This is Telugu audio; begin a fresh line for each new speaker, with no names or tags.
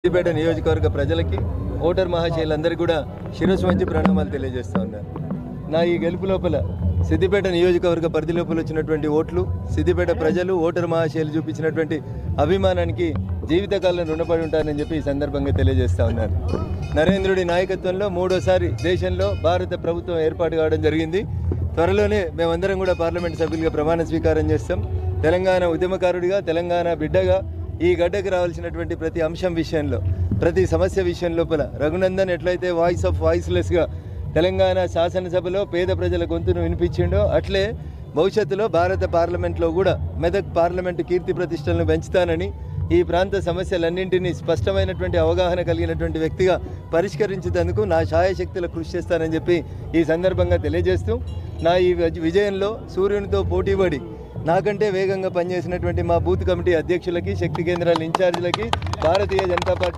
సిద్దిపేట నియోజకవర్గ ప్రజలకి ఓటర్ మహాశయులందరికీ కూడా శిరస్సు వంచి ప్రణామాలు తెలియజేస్తా ఉన్నాను. నా ఈ గెలుపు లోపల సిద్దిపేట నియోజకవర్గ పరిధి లోపల వచ్చినటువంటి ఓట్లు, సిద్దిపేట ప్రజలు ఓటర్ మహాశయులు చూపించినటువంటి అభిమానానికి జీవితకాలం రుణపడి ఉంటానని చెప్పి ఈ సందర్భంగా తెలియజేస్తా ఉన్నాను. నరేంద్రుడి నాయకత్వంలో మూడోసారి దేశంలో భారత ప్రభుత్వం ఏర్పాటు కావడం జరిగింది. త్వరలోనే మేమందరం కూడా పార్లమెంట్ సభ్యులుగా ప్రమాణ స్వీకారం చేస్తాం. తెలంగాణ ఉద్యమకారుడిగా, తెలంగాణ బిడ్డగా ఈ గడ్డకు రావాల్సినటువంటి ప్రతి అంశం విషయంలో, ప్రతి సమస్య విషయం లోపల రఘునందన్ ఎట్లయితే వాయిస్ ఆఫ్ వాయిస్లెస్గా తెలంగాణ శాసనసభలో పేద ప్రజల గొంతును వినిపించిండో, అట్లే భవిష్యత్తులో భారత పార్లమెంట్లో కూడా మెదక్ పార్లమెంటు కీర్తి ప్రతిష్టలను పెంచుతానని, ఈ ప్రాంత సమస్యలన్నింటినీ స్పష్టమైనటువంటి అవగాహన కలిగినటువంటి వ్యక్తిగా పరిష్కరించేందుకు నా శాయశక్తుల కృషి చేస్తానని చెప్పి ఈ సందర్భంగా తెలియజేస్తూ, నా ఈ విజయంలో సూర్యునితో పోటీపడి నాకంటే వేగంగా పనిచేసినటువంటి మా బూత్ కమిటీ అధ్యక్షులకి, శక్తి కేంద్రాల ఇన్ఛార్జీలకి, భారతీయ జనతా పార్టీ